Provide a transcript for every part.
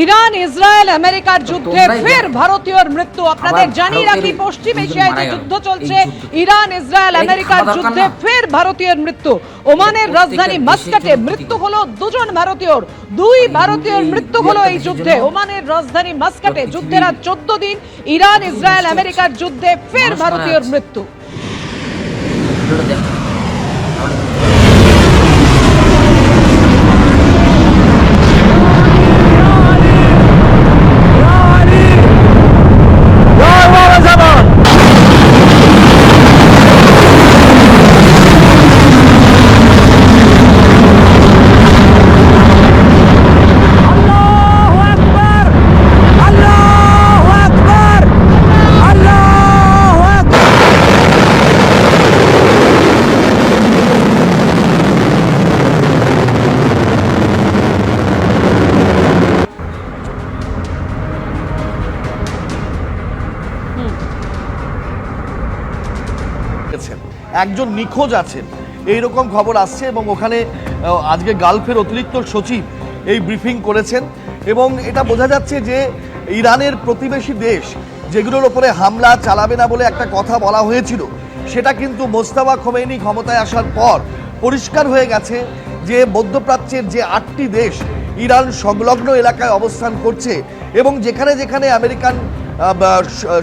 Iran Israel আমেরিকার যুদ্ধে ফের ভারতীয়র মৃত্যু। আপনাদের জানিয়ে রাখি, পশ্চিম এশিয়ায় যে যুদ্ধ চলছে, ইরান ইসরায়েল আমেরিকার যুদ্ধে ফের ভারতীয়র মৃত্যু। ওমানের রাজধানী মাস্কাটে মৃত্যু হলো দুজন ভারতীয়র, দুই ভারতীয়র মৃত্যু হলো এই যুদ্ধে। ওমানের রাজধানী মাস্কাটে যুদ্ধের আজ 14 দিন, ইরান ইসরায়েল আমেরিকার যুদ্ধে ফের ভারতীয়র মৃত্যু। একজন নিখোঁজ আছেন এইরকম খবর আসছে এবং ওখানে আজকে গালফের অতিরিক্ত সচিব এই ব্রিফিং করেছেন এবং এটা বোঝা যাচ্ছে যে ইরানের প্রতিবেশী দেশ যেগুলোর ওপরে হামলা চালাবে না বলে একটা কথা বলা হয়েছিল, সেটা কিন্তু মোস্তফা খোমেনি ক্ষমতায় আসার পর পরিষ্কার হয়ে গেছে যে মধ্যপ্রাচ্যের যে 8টি দেশ ইরান সংলগ্ন এলাকায় অবস্থান করছে এবং যেখানে যেখানে আমেরিকান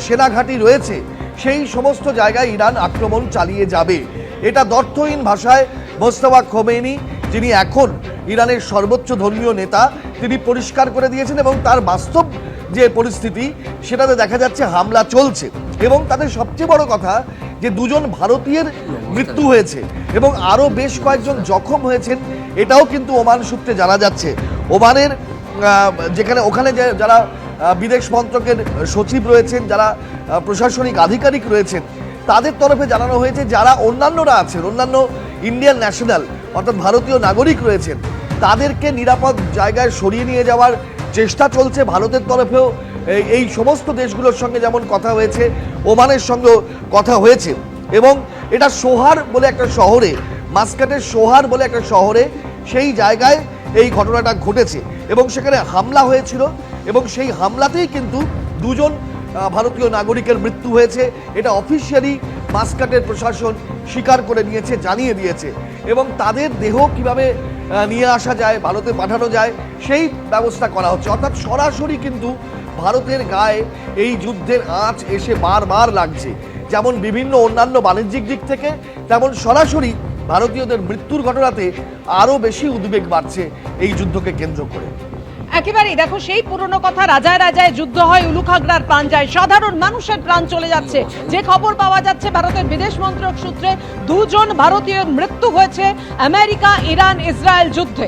সেনাঘাঁটি রয়েছে সেই সমস্ত জায়গায় ইরান আক্রমণ চালিয়ে যাবে। এটা দ্ব্যর্থহীন ভাষায় মোস্তফা খোমেনি, যিনি এখন ইরানের সর্বোচ্চ ধর্মীয় নেতা, তিনি পরিষ্কার করে দিয়েছেন এবং তার বাস্তব যে পরিস্থিতি সেটাতে দেখা যাচ্ছে হামলা চলছে এবং তাদের সবচেয়ে বড় কথা যে দুজন ভারতীয়ের মৃত্যু হয়েছে এবং আরও বেশ কয়েকজন জখম হয়েছেন, এটাও কিন্তু ওমান সূত্রে জানা যাচ্ছে। ওমানের ওখানে যারা বিদেশ মন্ত্রকের সচিব রয়েছেন, যারা প্রশাসনিক আধিকারিক রয়েছেন, তাদের তরফে জানানো হয়েছে যারা অন্যান্যরা আছেন, অন্যান্য ইন্ডিয়ান ন্যাশনাল অর্থাৎ ভারতীয় নাগরিক রয়েছেন, তাদেরকে নিরাপদ জায়গায় সরিয়ে নিয়ে যাওয়ার চেষ্টা চলছে ভারতের তরফেও। এই সমস্ত দেশগুলোর সঙ্গে যেমন কথা হয়েছে, ওমানের সঙ্গেও কথা হয়েছে এবং এটা সোহার বলে একটা শহরে, মাস্কাটের সোহার বলে একটা শহরে, সেই জায়গায় এই ঘটনাটা ঘটেছে এবং সেখানে হামলা হয়েছিল এবং সেই হামলাতেই কিন্তু দুজন ভারতীয় নাগরিকের মৃত্যু হয়েছে। এটা অফিসিয়ালি মাস্কাটের প্রশাসন স্বীকার করে নিয়েছে, জানিয়ে দিয়েছে এবং তাদের দেহ কিভাবে নিয়ে আসা যায়, ভারতে পাঠানো যায় সেই ব্যবস্থা করা হচ্ছে। অর্থাৎ সরাসরি কিন্তু ভারতের গায়ে এই যুদ্ধের আঁচ এসে বারবার লাগছে, যেমন বিভিন্ন অন্যান্য বাণিজ্যিক দিক থেকে, তেমন সরাসরি ভারতীয়দের মৃত্যুর ঘটনাতে আরও বেশি উদ্বেগ বাড়ছে এই যুদ্ধকে কেন্দ্র করে। একেবারেই দেখো, সেই পুরনো কথা, রাজায় রাজায় যুদ্ধ হয়, উলুখাগড়ার প্রাণ যায়, সাধারণ মানুষের প্রাণ চলে যাচ্ছে। যে খবর পাওয়া যাচ্ছে ভারতের বিদেশ মন্ত্রক সূত্রে, দুজন ভারতীয়ের মৃত্যু হয়েছে আমেরিকা ইরান ইসরায়েল যুদ্ধে।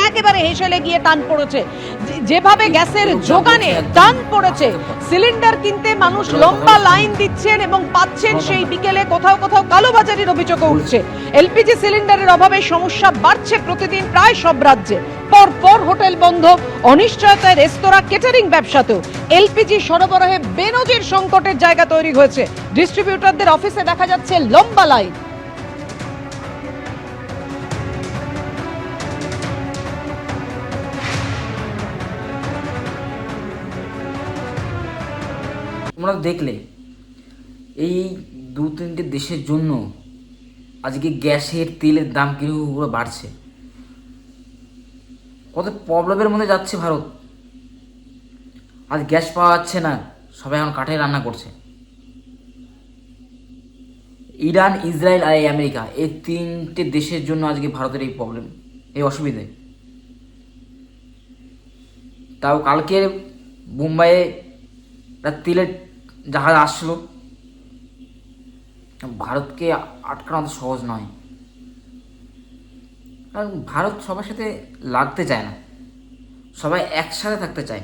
একেবারে হেসেলে গিয়ে টান পড়েছে, যেভাবে গ্যাসের যোগানে টান পড়েছে, সিলিন্ডার কিনতে মানুষ লম্বা লাইন দিচ্ছেন এবং পাচ্ছেন সেই বিকেলে কোথাও কোথাও কালোবাজারির অভিযোগ উঠছে। এলপিজি সিলিন্ডারের অভাবে সমস্যা বাড়ছে প্রতিদিন প্রায় সব রাজ্যে। পরপর হোটেল বন্ধ, অনিশ্চয়তায় রেস্তোরাঁ কেটারিং ব্যবসাতেও এলপিজি সরবরাহে বেনজির সংকটের জায়গা তৈরি হয়েছে। ডিস্ট্রিবিউটরদের অফিসে দেখা যাচ্ছে লম্বা লাইন। তোমরা দেখলে এই 2-3টে দেশের জন্য আজকে গ্যাসের তেলের দাম কিভাবে বাড়ছে, কত প্রবলেমের মধ্যে যাচ্ছে ভারত। আজ গ্যাস পাওয়া যাচ্ছে না, সবাই এখন কাঠে রান্না করছে। ইরান ইসরায়েল আর আমেরিকা, এই 3টে দেশের জন্য আজকে ভারতের এই প্রবলেম, এই অসুবিধে। তাও কালকে মুম্বাইয়ে তেলের জাহাজ আসলো, ভারতকে আটকানো তো সহজ নয়, কারণ ভারত সবার সাথে লাগতে চায় না, সবাই একসাথে থাকতে চায়।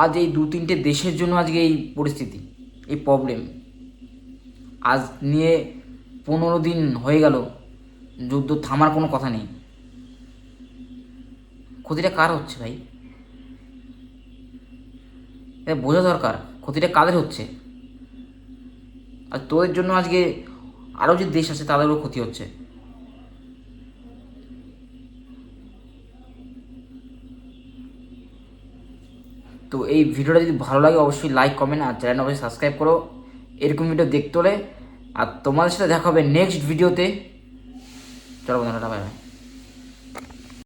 আজ এই 2-3টে দেশের জন্য আজকে এই পরিস্থিতি, এই প্রবলেম। আজ নিয়ে 15 দিন হয়ে গেল, যুদ্ধ থামার কোনো কথা নেই। ক্ষতিটা কার হচ্ছে ভাই? এটা বোঝা দরকার ক্ষতিটা কাদের হচ্ছে। আর তোদের জন্য আজকে আরও যে দেশ আছে তাদেরও ক্ষতি হচ্ছে। তো এই ভিডিওটা যদি ভালো লাগে অবশ্যই লাইক কমেন্ট আর চ্যানেল অবশ্যই সাবস্ক্রাইব করো এরকম ভিডিও দেখতে হলে। আর তোমাদের সাথে দেখা হবে নেক্সট ভিডিওতে। চলো বন্ধুরা, বাই বাই।